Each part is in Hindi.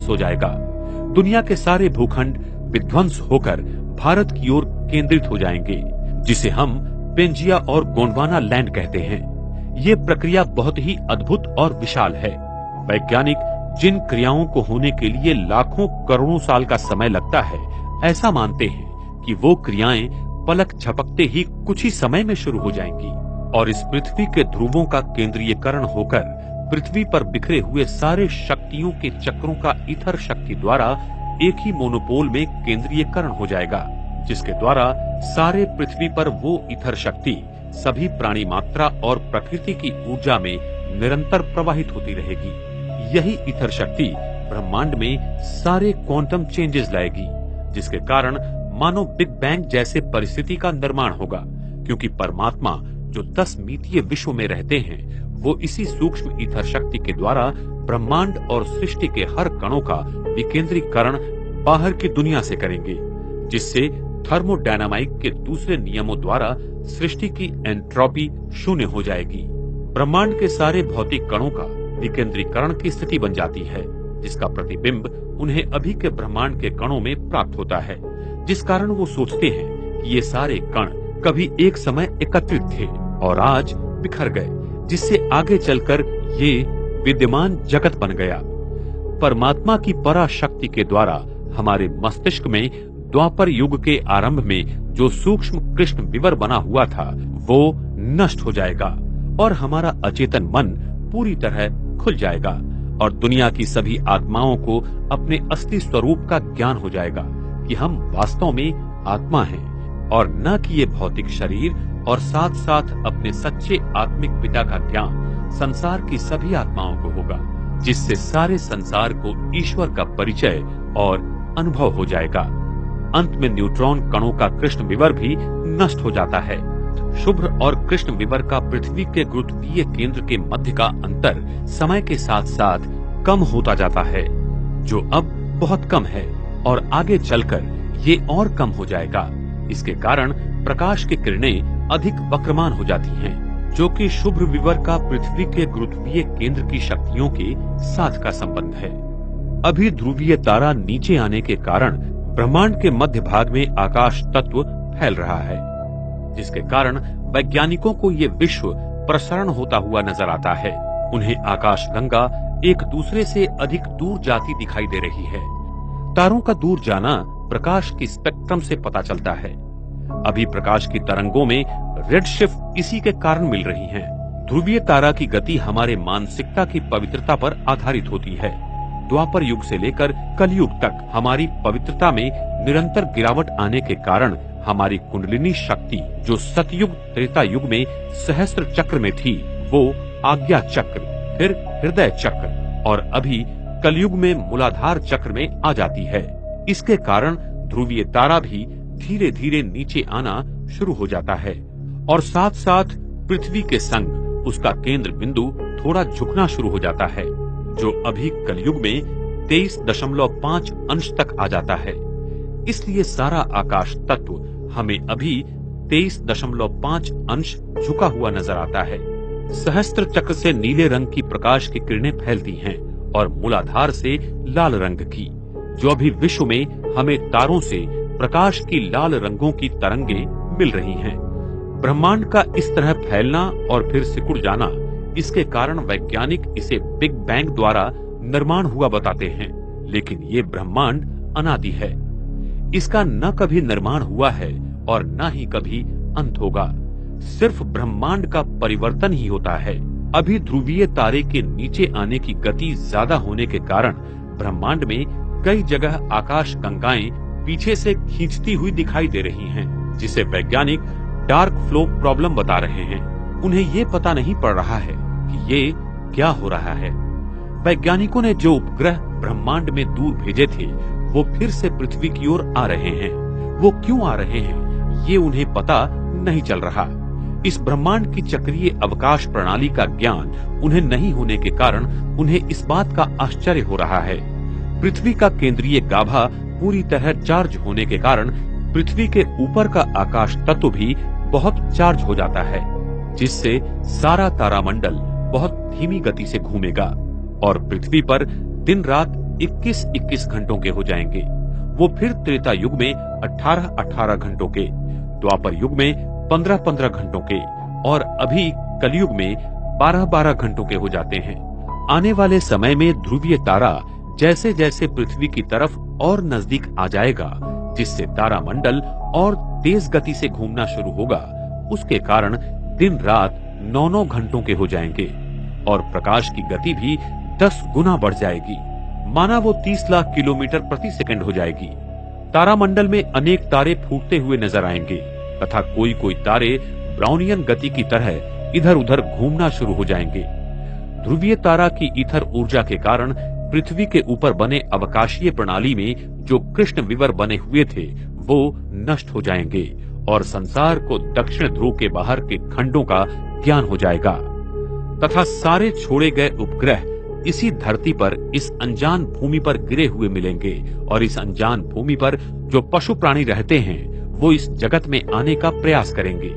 हो जाएगा। दुनिया के सारे भूखंड विध्वंस होकर भारत की ओर केंद्रित हो जाएंगे, जिसे हम पेंजिया और गोंडवाना लैंड कहते हैं। ये प्रक्रिया बहुत ही अद्भुत और विशाल है। वैज्ञानिक जिन क्रियाओं को होने के लिए लाखों करोड़ों साल का समय लगता है, ऐसा मानते हैं कि वो क्रियाएं पलक झपकते ही कुछ ही समय में शुरू हो जाएंगी और इस पृथ्वी के ध्रुवों का केंद्रीयकरण होकर पृथ्वी पर बिखरे हुए सारे शक्तियों के चक्रों का ईथर शक्ति द्वारा एक ही मोनोपोल में केंद्रीयकरण हो जाएगा, जिसके द्वारा सारे पृथ्वी पर वो ईथर शक्ति सभी प्राणी मात्रा और प्रकृति की ऊर्जा में निरंतर प्रवाहित होती रहेगी। यही ईथर शक्ति ब्रह्मांड में सारे क्वांटम चेंजेस लाएगी, जिसके कारण मानो बिग बैंग जैसे परिस्थिति का निर्माण होगा, क्योंकि परमात्मा जो 10 मितीय विश्व में रहते हैं, वो इसी सूक्ष्म ईथर शक्ति के द्वारा ब्रह्मांड और सृष्टि के हर कणों का विकेंद्रीकरण बाहर की दुनिया से करेंगे, जिससे थर्मोडायनामिक के दूसरे नियमों द्वारा सृष्टि की एंट्रोपी शून्य हो जाएगी। ब्रह्मांड के सारे भौतिक कणों का विकेंद्रीकरण की स्थिति बन जाती है, जिसका प्रतिबिंब उन्हें अभी के ब्रह्मांड के कणों में प्राप्त होता है, जिस कारण वो सोचते हैं कि ये सारे कण कभी एक समय एकत्रित थे और आज बिखर गए, जिससे आगे चलकर ये विद्यमान जगत बन गया। परमात्मा की पराशक्ति के द्वारा हमारे मस्तिष्क में द्वापर युग के आरंभ में जो सूक्ष्म कृष्ण विवर बना हुआ था, वो नष्ट हो जाएगा और हमारा अचेतन मन पूरी तरह खुल जाएगा और दुनिया की सभी आत्माओं को अपने असली स्वरूप का ज्ञान हो जाएगा कि हम वास्तव में आत्मा हैं और न कि ये भौतिक शरीर, और साथ साथ अपने सच्चे आत्मिक पिता का ज्ञान संसार की सभी आत्माओं को होगा, जिससे सारे संसार को ईश्वर का परिचय और अनुभव हो जाएगा। अंत में न्यूट्रॉन कणों का कृष्ण विवर भी नष्ट हो जाता है। शुभ्र और कृष्ण विवर का पृथ्वी के गुरुत्वीय केंद्र के मध्य का अंतर समय के साथ साथ कम होता जाता है, जो अब बहुत कम है और आगे चलकर ये और कम हो जाएगा। इसके कारण प्रकाश की किरणें अधिक वक्रमान हो जाती हैं, जो कि शुभ्र विवर का पृथ्वी के गुरुत्वीय केंद्र की शक्तियों के साथ का संबंध है। अभी ध्रुवीय तारा नीचे आने के कारण ब्रह्मांड के मध्य भाग में आकाश तत्व फैल रहा है, जिसके कारण वैज्ञानिकों को ये विश्व प्रसारण होता हुआ नजर आता है। उन्हें आकाश गंगा एक दूसरे से अधिक दूर जाती दिखाई दे रही है। तारों का दूर जाना प्रकाश की स्पेक्ट्रम से पता चलता है। अभी प्रकाश की तरंगों में रेड शिफ्ट इसी के कारण मिल रही हैं। ध्रुवीय तारा की गति हमारे मानसिकता की पवित्रता पर आधारित होती है। द्वापर युग से लेकर कलयुग तक हमारी पवित्रता में निरंतर गिरावट आने के कारण हमारी कुंडलिनी शक्ति, जो सतयुग त्रेता युग में सहस्त्र चक्र में थी, वो आज्ञा चक्र, फिर हृदय चक्र और अभी कलयुग में मूलाधार चक्र में आ जाती है। इसके कारण ध्रुवीय तारा भी धीरे धीरे नीचे आना शुरू हो जाता है और साथ साथ पृथ्वी के संग उसका केंद्र बिंदु थोड़ा झुकना शुरू हो जाता है, जो अभी कलयुग में 23.5 अंश तक आ जाता है। इसलिए सारा आकाश तत्व हमें अभी 23.5 अंश झुका हुआ नजर आता है। सहस्त्र चक्र से नीले रंग की प्रकाश की किरणें फैलती हैं और मूलाधार से लाल रंग की, जो अभी विश्व में हमें तारों से प्रकाश की लाल रंगों की तरंगे मिल रही हैं। ब्रह्मांड का इस तरह फैलना और फिर सिकुड़ जाना, इसके कारण वैज्ञानिक इसे बिग बैंग द्वारा निर्माण हुआ बताते हैं, लेकिन ये ब्रह्मांड अनादि है। इसका न कभी निर्माण हुआ है और न ही कभी अंत होगा। सिर्फ ब्रह्मांड का परिवर्तन ही होता है। अभी ध्रुवीय तारे के नीचे आने की गति ज्यादा होने के कारण ब्रह्मांड में कई जगह आकाश गंगाएं पीछे से खींचती हुई दिखाई दे रही हैं, जिसे वैज्ञानिक डार्क फ्लो प्रॉब्लम बता रहे हैं। उन्हें ये पता नहीं पड़ रहा है कि ये क्या हो रहा है। वैज्ञानिकों ने जो उपग्रह ब्रह्मांड में दूर भेजे थे, वो फिर से पृथ्वी की ओर आ रहे हैं। वो क्यों आ रहे हैं, ये उन्हें पता नहीं चल रहा। इस ब्रह्मांड की चक्रीय अवकाश प्रणाली का ज्ञान उन्हें नहीं होने के कारण उन्हें इस बात का आश्चर्य हो रहा है। पृथ्वी का केंद्रीय गाभा पूरी तरह चार्ज होने के कारण पृथ्वी के ऊपर का आकाश तत्व भी बहुत चार्ज हो जाता है, जिससे सारा तारामंडल बहुत धीमी गति से घूमेगा और पृथ्वी पर दिन रात 21-21 घंटों के हो जाएंगे। वो फिर त्रेता युग में 18-18 घंटों के, द्वापर युग में 15-15 घंटों के और अभी कलयुग में 12-12 घंटों के हो जाते हैं। आने वाले समय में ध्रुवीय तारा जैसे जैसे पृथ्वी की तरफ और नजदीक आ जाएगा, जिससे तारामंडल और तेज गति से घूमना शुरू होगा, उसके कारण दिन रात 9-9 घंटों के हो जाएंगे और प्रकाश की गति भी 10 गुना बढ़ जाएगी, माना वो 30 लाख किलोमीटर प्रति सेकंड हो जाएगी। तारामंडल में अनेक तारे फूटते हुए नजर आएंगे तथा कोई कोई तारे ब्राउनियन गति की तरह इधर उधर घूमना शुरू हो जाएंगे। ध्रुवीय तारा की ईथर ऊर्जा के कारण पृथ्वी के ऊपर बने अवकाशीय प्रणाली में जो कृष्ण विवर बने हुए थे वो नष्ट हो जाएंगे और संसार को दक्षिण ध्रुव के बाहर के खंडों का ज्ञान हो जाएगा तथा सारे छोड़े गए उपग्रह इसी धरती पर इस अनजान भूमि पर गिरे हुए मिलेंगे और इस अनजान भूमि पर जो पशु प्राणी रहते हैं वो इस जगत में आने का प्रयास करेंगे।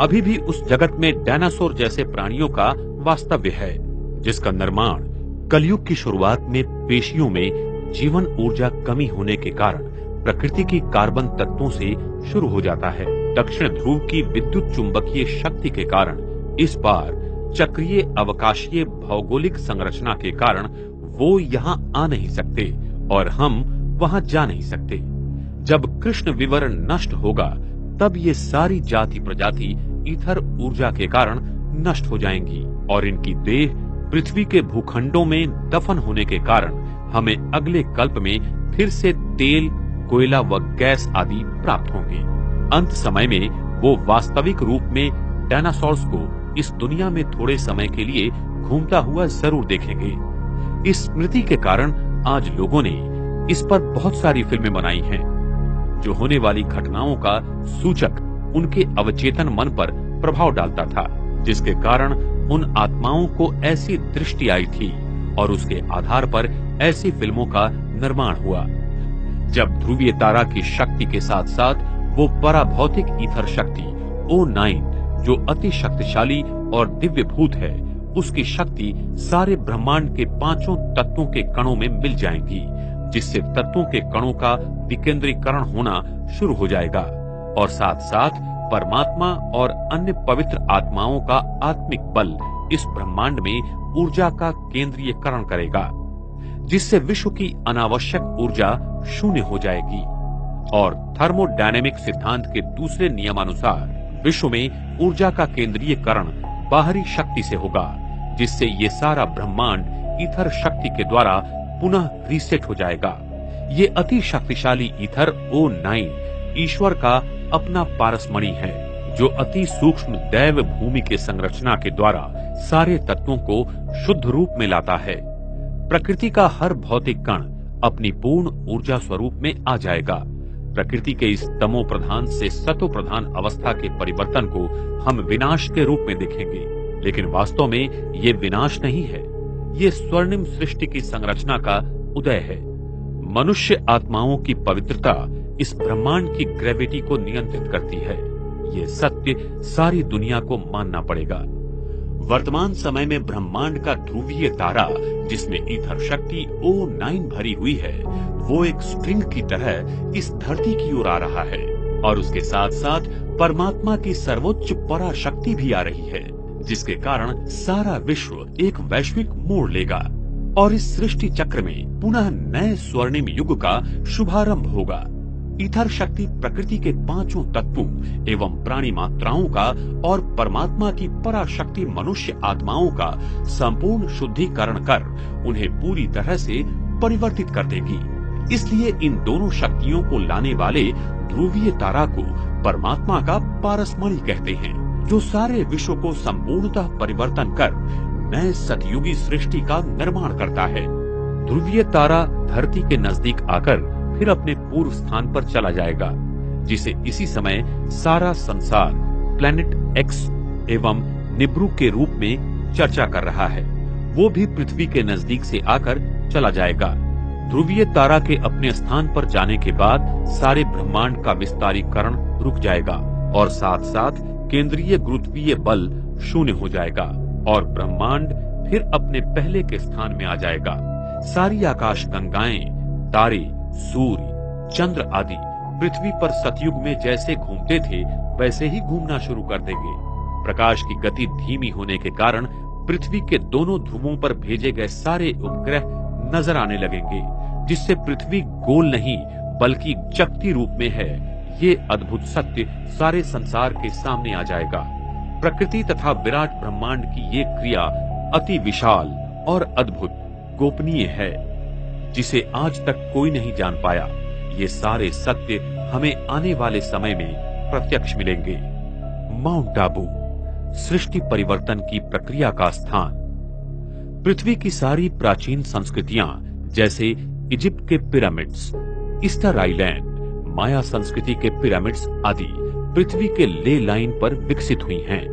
अभी भी उस जगत में डायनासोर जैसे प्राणियों का वास्तव्य है, जिसका निर्माण कलयुग की शुरुआत में पेशियों में जीवन ऊर्जा कमी होने के कारण प्रकृति की कार्बन तत्वों से शुरू हो जाता है। दक्षिण ध्रुव की विद्युत चुंबकीय शक्ति के कारण इस बार चक्रीय अवकाशीय भौगोलिक संरचना के कारण वो यहाँ आ नहीं सकते और हम वहाँ जा नहीं सकते। जब कृष्ण विवर नष्ट होगा तब ये सारी जाति प्रजाति ईथर ऊर्जा के कारण नष्ट हो जाएंगी और इनकी देह पृथ्वी के भूखंडों में दफन होने के कारण हमें अगले कल्प में फिर से तेल, कोयला व गैस आदि प्राप्त होंगे। अंत समय में वो वास्तविक रूप में डायनासोर्स को इस दुनिया में थोड़े समय के लिए घूमता हुआ जरूर देखेंगे। इस स्मृति के कारण आज लोगों ने इस पर बहुत सारी फिल्में बनाई हैं, जो होने वाली घटनाओं का सूचक उनके अवचेतन मन पर प्रभाव डालता था, जिसके कारण उन आत्माओं को ऐसी दृष्टि आई थी और उसके आधार पर ऐसी फिल्मों का निर्माण हुआ। जब ध्रुवीय तारा की शक्ति के साथ साथ वो पराभौतिक ईथर शक्ति O9 जो अति शक्तिशाली और दिव्य भूत है, उसकी शक्ति सारे ब्रह्मांड के पांचों तत्वों के कणों में मिल जाएगी, जिससे तत्वों के कणों का विकेंद्रीकरण होना शुरू हो जाएगा और साथ साथ परमात्मा और अन्य पवित्र आत्माओं का आत्मिक बल इस ब्रह्मांड में ऊर्जा का केंद्रीयकरण करेगा, जिससे विश्व की अनावश्यक ऊर्जा शून्य हो जाएगी और थर्मोडायनेमिक सिद्धांत के दूसरे नियमानुसार विश्व में ऊर्जा का केंद्रीयकरण बाहरी शक्ति से होगा, जिससे ये सारा ब्रह्मांड ईथर शक्ति के द्वारा पुनः रीसेट हो जाएगा। ये अति शक्तिशाली ईथर O9 ईश्वर का अपना पारसमणि है, जो अति सूक्ष्म दैव भूमि के संरचना के द्वारा सारे तत्वों को शुद्ध रूप में लाता है। प्रकृति का हर भौतिक कण अपनी पूर्ण ऊर्जा स्वरूप में आ जाएगा। प्रकृति के इस तमो प्रधान से सतो प्रधान अवस्था के परिवर्तन को हम विनाश के रूप में देखेंगे, लेकिन वास्तव में ये विनाश नहीं है, ये स्वर्णिम सृष्टि की संरचना का उदय है। मनुष्य आत्माओं की पवित्रता इस ब्रह्मांड की ग्रेविटी को नियंत्रित करती है। ये सत्य सारी दुनिया को मानना पड़ेगा। वर्तमान समय में ब्रह्मांड का ध्रुवीय तारा, जिसमें ईथर शक्ति O9 भरी हुई है, वो एक स्ट्रिंग की तरह इस धरती की ओर आ रहा है और उसके साथ साथ परमात्मा की सर्वोच्च पराशक्ति भी आ रही है, जिसके कारण सारा विश्व एक वैश्विक मोड़ लेगा और इस सृष्टि चक्र में पुनः नए स्वर्णिम युग का शुभारंभ होगा। ईथर शक्ति प्रकृति के पांचों तत्वों एवं प्राणी मात्राओं का और परमात्मा की पराशक्ति मनुष्य आत्माओं का संपूर्ण शुद्धिकरण कर उन्हें पूरी तरह से परिवर्तित कर देगी। इसलिए इन दोनों शक्तियों को लाने वाले ध्रुवीय तारा को परमात्मा का पारसमणि कहते हैं, जो सारे विश्व को संपूर्णतः परिवर्तन कर नए सतयुगी सृष्टि का निर्माण करता है। ध्रुवीय तारा धरती के नजदीक आकर फिर अपने पूर्व स्थान पर चला जाएगा, जिसे इसी समय सारा संसार प्लैनेट एक्स एवं निब्रू के रूप में चर्चा कर रहा है। वो भी पृथ्वी के नजदीक से आकर चला जाएगा। ध्रुवीय तारा के अपने स्थान पर जाने के बाद सारे ब्रह्मांड का विस्तारीकरण रुक जाएगा और साथ साथ केंद्रीय गुरुत्वीय बल शून्य हो जाएगा और ब्रह्मांड फिर अपने पहले के स्थान में आ जाएगा। सारी आकाश गंगाएं, तारे, सूर्य, चंद्र आदि पृथ्वी पर सतयुग में जैसे घूमते थे वैसे ही घूमना शुरू कर देंगे। प्रकाश की गति धीमी होने के कारण पृथ्वी के दोनों ध्रुवों पर भेजे गए सारे उपग्रह नजर आने लगेंगे, जिससे पृथ्वी गोल नहीं बल्कि चकती रूप में है। ये अद्भुत सत्य सारे संसार के सामने आ जाएगा। प्रकृति तथा विराट ब्रह्मांड की ये क्रिया अति विशाल और अद्भुत गोपनीय है, जिसे आज तक कोई नहीं जान पाया। ये सारे सत्य हमें आने वाले समय में प्रत्यक्ष मिलेंगे। माउंट आबू, सृष्टि परिवर्तन की प्रक्रिया का स्थान। पृथ्वी की सारी प्राचीन संस्कृतियां जैसे इजिप्ट के पिरामिड्स, ईस्टर आइलैंड, माया संस्कृति के पिरामिड्स आदि पृथ्वी के ले लाइन पर विकसित हुई हैं।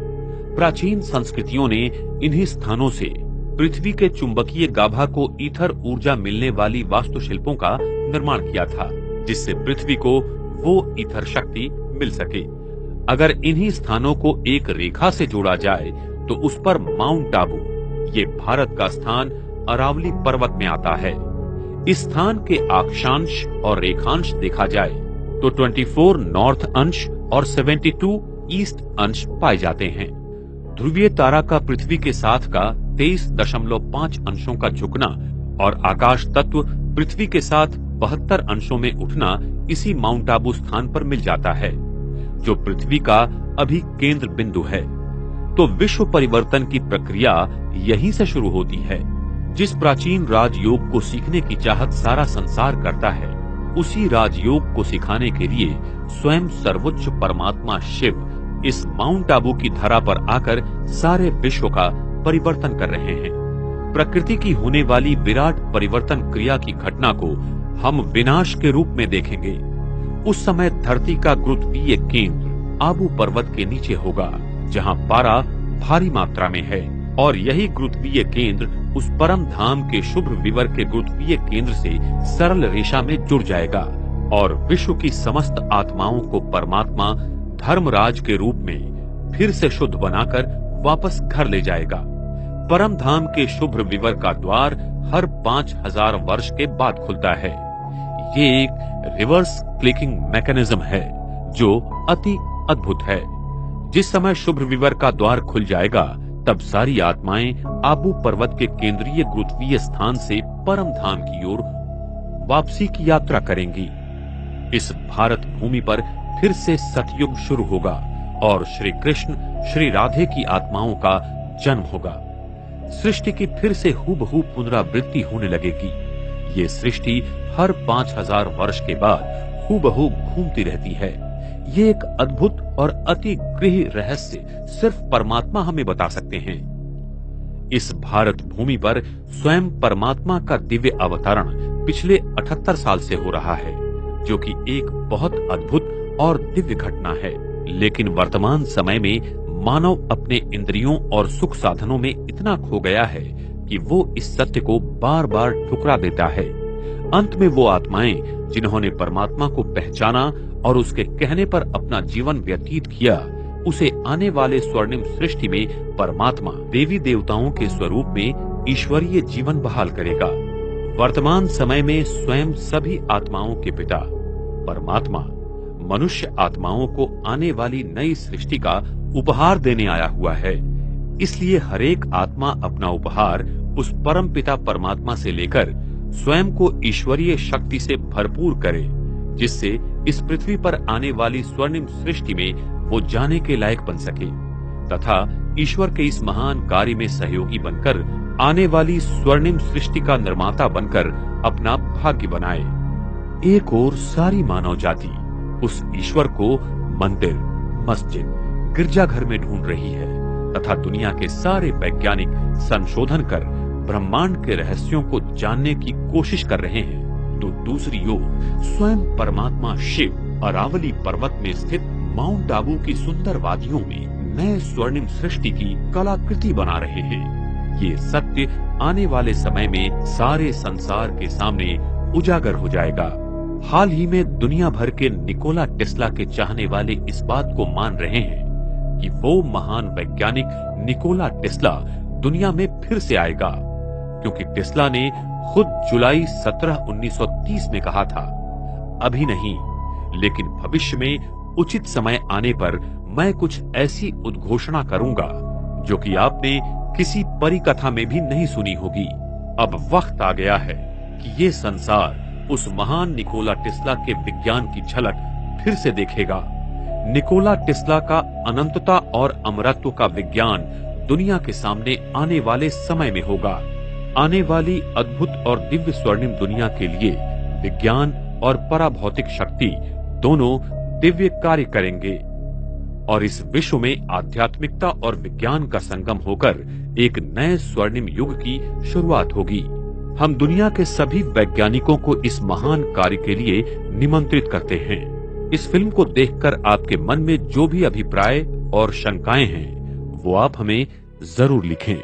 प्राचीन संस्कृतियों ने इन्हीं स्थानों से पृथ्वी के चुंबकीय गाभा को ईथर ऊर्जा मिलने वाली वास्तुशिल्पों का निर्माण किया था, जिससे पृथ्वी को वो ईथर शक्ति मिल सके। अगर इन्हीं स्थानों को एक रेखा से जोड़ा जाए तो उस पर माउंट आबू, ये भारत का स्थान अरावली पर्वत में आता है। इस स्थान के अक्षांश और रेखांश देखा जाए तो 24 नॉर्थ अंश और 72 ईस्ट अंश पाए जाते हैं। ध्रुवीय तारा का पृथ्वी के साथ का 23.5 अंशों का झुकना और आकाश तत्व पृथ्वी के साथ 72 अंशों में उठना इसी माउंट आबू स्थान पर मिल जाता है, जो पृथ्वी का अभी केंद्र बिंदु है। तो विश्व परिवर्तन की प्रक्रिया यहीं से शुरू होती है। जिस प्राचीन राजयोग को सीखने की चाहत सारा संसार करता है, उसी राजयोग को सिखाने के लिए स्वयं सर्वोच्च परमात्मा शिव इस माउंट आबू की धरा पर आकर सारे विश्व का परिवर्तन कर रहे हैं। प्रकृति की होने वाली विराट परिवर्तन क्रिया की घटना को हम विनाश के रूप में देखेंगे। उस समय धरती का गुरुत्वीय केंद्र आबू पर्वत के नीचे होगा, जहां पारा भारी मात्रा में है, और यही गुरुत्वीय केंद्र उस परम धाम के शुभ विवर के गुरुत्वीय केंद्र से सरल रेखा में जुड़ जाएगा और विश्व की समस्त आत्माओं को परमात्मा धर्मराज के रूप में फिर से शुद्ध बनाकर वापस घर ले जाएगा। परम धाम के शुभ विवर का द्वार हर 5000 वर्ष के बाद खुलता है। ये एक रिवर्स क्लिकिंग मैकेनिज्म है जो अति अद्भुत है। जिस समय शुभ विवर का द्वार खुल जाएगा, तब सारी आत्माएं आबू पर्वत के केंद्रीय गुरुत्वीय स्थान से परम धाम की ओर वापसी की यात्रा करेंगी। इस भारत भूमि पर फिर से सतयुग शुरू होगा और श्री कृष्ण, श्री राधे की आत्माओं का जन्म होगा। सृष्टि की फिर से हूबहू पुनरावृत्ति होने लगेगी। ये सृष्टि हर 5000 वर्ष के बाद हूबहू घूमती रहती है। ये एक अद्भुत और अति गृह रहस्य सिर्फ परमात्मा हमें बता सकते हैं। इस भारत भूमि पर स्वयं परमात्मा का दिव्य अवतरण पिछले 78 साल से हो रहा है, जो कि एक बहुत अद्भुत और दिव्य घटना है। लेकिन वर्तमान समय में मानव अपने इंद्रियों और सुख साधनों में इतना खो गया है कि वो इस सत्य को बार बार ठुकरा देता है। अंत में वो आत्माएं जिन्होंने परमात्मा को पहचाना और उसके कहने पर अपना जीवन व्यतीत किया, उसे आने वाले स्वर्णिम सृष्टि में परमात्मा देवी देवताओं के स्वरूप में ईश्वरीय जीवन बहाल करेगा। वर्तमान समय में स्वयं सभी आत्माओं के पिता परमात्मा मनुष्य आत्माओं को आने वाली नई सृष्टि का उपहार देने आया हुआ है। इसलिए हरेक आत्मा अपना उपहार उस परम पिता परमात्मा से लेकर स्वयं को ईश्वरीय शक्ति से भरपूर करे, जिससे इस पृथ्वी पर आने वाली स्वर्णिम सृष्टि में वो जाने के लायक बन सके तथा ईश्वर के इस महान कार्य में सहयोगी बनकर आने वाली स्वर्णिम सृष्टि का निर्माता बनकर अपना भाग्य बनाए। एक ओर सारी मानव जाति उस ईश्वर को मंदिर, मस्जिद, गिरजाघर में ढूंढ रही है तथा दुनिया के सारे वैज्ञानिक संशोधन कर ब्रह्मांड के रहस्यों को जानने की कोशिश कर रहे हैं, तो दूसरी ओर स्वयं परमात्मा शिव अरावली पर्वत में स्थित माउंट आबू की सुंदर वादियों में नए स्वर्णिम सृष्टि की कलाकृति बना रहे हैं। ये सत्य आने वाले समय में सारे संसार के सामने उजागर हो जाएगा। हाल ही में दुनिया भर के निकोला टेस्ला के चाहने वाले इस बात को मान रहे हैं कि वो महान वैज्ञानिक निकोला टेस्ला दुनिया में फिर से आएगा, क्योंकि टेस्ला ने खुद जुलाई 17, 1930 में कहा था, अभी नहीं, लेकिन भविष्य में उचित समय आने पर मैं कुछ ऐसी उद्घोषणा करूंगा जो कि आपने किसी परिकथा में भी नहीं सुनी होगी। अब वक्त आ गया है कि ये संसार उस महान निकोला टेस्ला के विज्ञान की झलक फिर से देखेगा। निकोला टेस्ला का अनंतता और अमरत्व का विज्ञान दुनिया के सामने आने वाले समय में होगा। आने वाली अद्भुत और दिव्य स्वर्णिम दुनिया के लिए विज्ञान और पराभौतिक शक्ति दोनों दिव्य कार्य करेंगे और इस विश्व में आध्यात्मिकता और विज्ञान का संगम होकर एक नए स्वर्णिम युग की शुरुआत होगी। हम दुनिया के सभी वैज्ञानिकों को इस महान कार्य के लिए निमंत्रित करते हैं। इस फिल्म को देखकर आपके मन में जो भी अभिप्राय और शंकाएं हैं वो आप हमें जरूर लिखें।